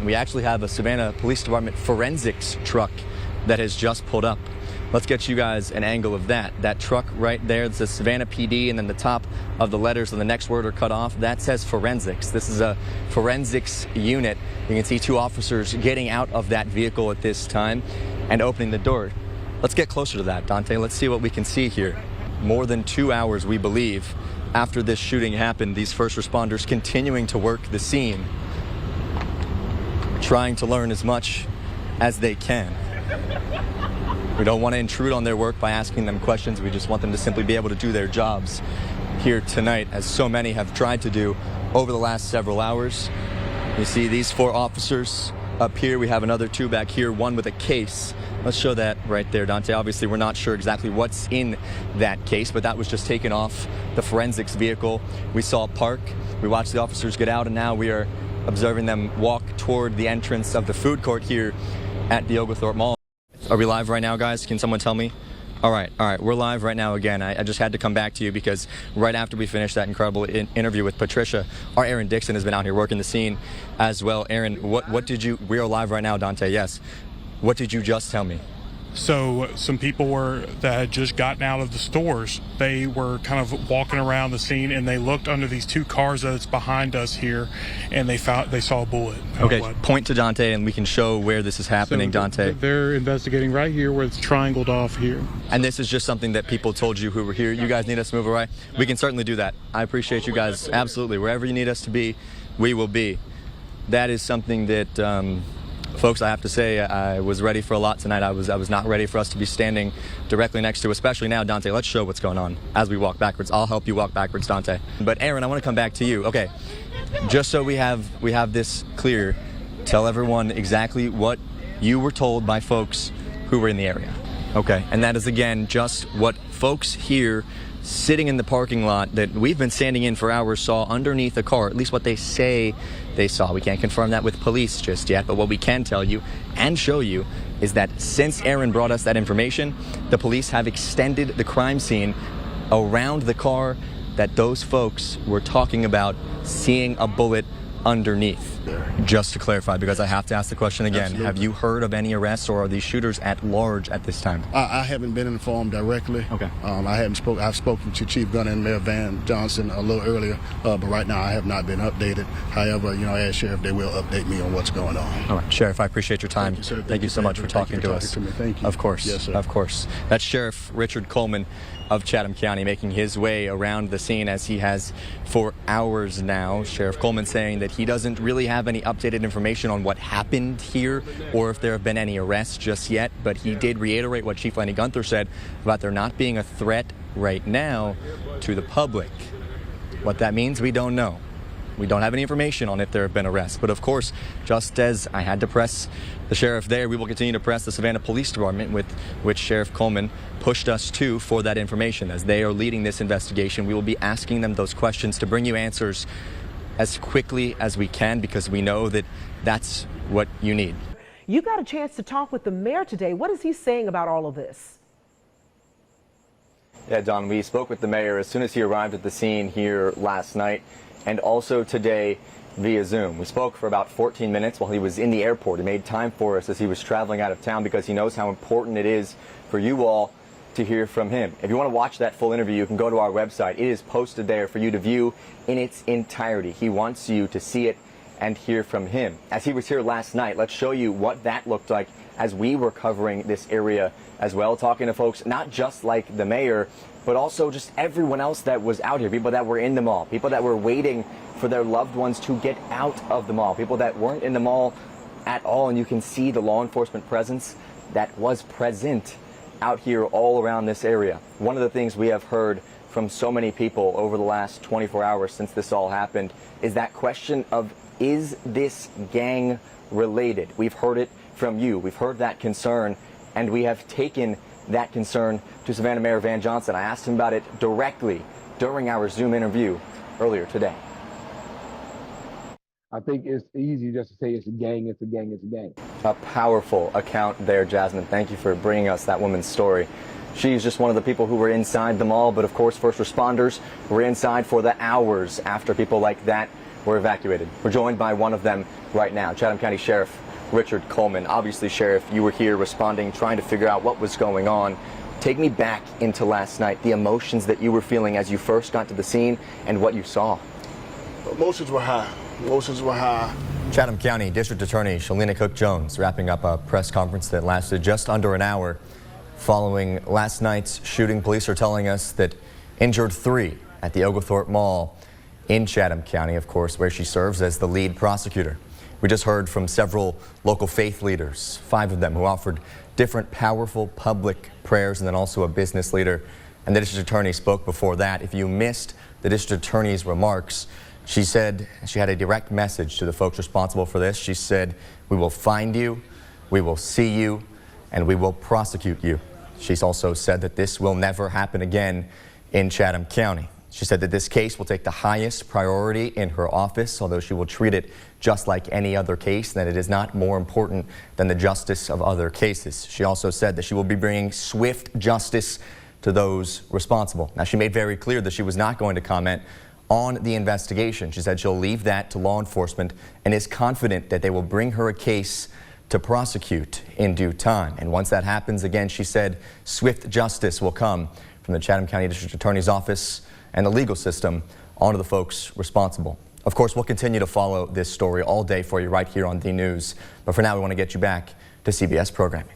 We actually have a Savannah Police Department forensics truck that has just pulled up. Let's get you guys an angle of that. That truck right there that says Savannah PD, and then the top of the letters on the next word are cut off. That says forensics. This is a forensics unit. You can see 2 officers getting out of that vehicle at this time and opening the door. Let's get closer to that, Dante. Let's see what we can see here. More than 2 hours, we believe, after this shooting happened, these first responders continuing to work the scene, trying to learn as much as they can. We don't want to intrude on their work by asking them questions. We just want them to simply be able to do their jobs here tonight, as so many have tried to do over the last several hours. You see these 4 officers up here. We have another 2 back here, one with a case. Let's show that right there, Dante. Obviously, we're not sure exactly what's in that case, but that was just taken off the forensics vehicle. We saw it park. We watched the officers get out, and now we are observing them walk toward the entrance of the food court here at the Oglethorpe Mall. Are we live right now, guys? Can someone tell me? All right, we're live right now again. I just had to come back to you because right after we finished that incredible interview with Patricia, our Aaron Dixon has been out here working the scene as well. Aaron, what did you, we are live right now, Dante, yes. What did you just tell me? So some people that had just gotten out of the stores, they were kind of walking around the scene, and they looked under these 2 cars that's behind us here, and they saw a bullet. Okay, point to Dante and we can show where this is happening, so Dante. They're investigating right here where it's triangled off here. And this is just something that people told you who were here. You guys need us to move away? We can certainly do that. I appreciate you guys. Absolutely. Wherever you need us to be, we will be. That is something that... folks, I have to say, I was ready for a lot tonight. I was not ready for us to be standing directly next to, especially now, Dante. Let's show what's going on as we walk backwards. I'll help you walk backwards, Dante. But Aaron, I want to come back to you. Okay, just so we have this clear, tell everyone exactly what you were told by folks who were in the area. Okay, and that is, again, just what folks here sitting in the parking lot that we've been standing in for hours saw underneath a car, at least what they say they saw. We can't confirm that with police just yet, but what we can tell you and show you is that since Aaron brought us that information, the police have extended the crime scene around the car that those folks were talking about seeing a bullet underneath. Just to clarify, because I have to ask the question again, absolutely. Have you heard of any arrests, or are these shooters at large at this time? I haven't been informed directly. Okay. I've spoken to Chief Gunner and Mayor Van Johnson a little earlier, but right now I have not been updated. However, as Sheriff, they will update me on what's going on. All right, Sheriff, I appreciate your time. Thank you, sir. Thank you so much for talking to us. Thank you. Of course. Yes, sir. Of course. That's Sheriff Richard Coleman of Chatham County making his way around the scene as he has for hours now. Sheriff Coleman saying that he doesn't really have any updated information on what happened here or if there have been any arrests just yet, but he did reiterate what Chief Lenny Gunther said about there not being a threat right now to the public. What that means, we don't know. We don't have any information on if there have been arrests. But of course, just as I had to press the sheriff there, we will continue to press the Savannah Police Department, with which Sheriff Coleman pushed us to for that information. As they are leading this investigation, we will be asking them those questions to bring you answers as quickly as we can, because we know that that's what you need. You got a chance to talk with the mayor today. What is he saying about all of this? Yeah, Don, we spoke with the mayor as soon as he arrived at the scene here last night, and also today via Zoom. We spoke for about 14 minutes while he was in the airport. He made time for us as he was traveling out of town because he knows how important it is for you all to hear from him. If you want to watch that full interview, you can go to our website. It is posted there for you to view in its entirety. He wants you to see it and hear from him. As he was here last night, let's show you what that looked like as we were covering this area as well, talking to folks not just like the mayor, but also just everyone else that was out here, people that were in the mall, people that were waiting for their loved ones to get out of the mall, people that weren't in the mall at all. And you can see the law enforcement presence that was present out here all around this area. One of the things we have heard from so many people over the last 24 hours since this all happened is that question of, is this gang related? We've heard it from you. We've heard that concern, and we have taken that concern to Savannah Mayor Van Johnson. I asked him about it directly during our Zoom interview earlier today. I think it's easy just to say it's a gang, it's a gang, it's a gang. A powerful account there, Jasmine. Thank you for bringing us that woman's story. She's just one of the people who were inside the mall, but of course first responders were inside for the hours after people like that were evacuated. We're joined by one of them right now, Chatham County Sheriff Richard Coleman. Obviously, Sheriff, you were here responding, trying to figure out what was going on. Take me back into last night, the emotions that you were feeling as you first got to the scene and what you saw. Emotions were high. Emotions were high. Chatham County District Attorney Shalina Cook-Jones wrapping up a press conference that lasted just under an hour. Following last night's shooting, police are telling us that injured 3 at the Oglethorpe Mall in Chatham County, of course, where she serves as the lead prosecutor. We just heard from several local faith leaders, 5 of them who offered different powerful public prayers, and then also a business leader. And the district attorney spoke before that. If you missed the district attorney's remarks, she said she had a direct message to the folks responsible for this. She said, "We will find you, we will see you, and we will prosecute you." She's also said that this will never happen again in Chatham County. She said that this case will take the highest priority in her office, although she will treat it just like any other case, and that it is not more important than the justice of other cases. She also said that she will be bringing swift justice to those responsible. Now, she made very clear that she was not going to comment on the investigation. She said she'll leave that to law enforcement and is confident that they will bring her a case to prosecute in due time. And once that happens, again, she said swift justice will come from the Chatham County District Attorney's Office and the legal system onto the folks responsible. Of course, we'll continue to follow this story all day for you right here on D News. But for now, we want to get you back to CBS programming.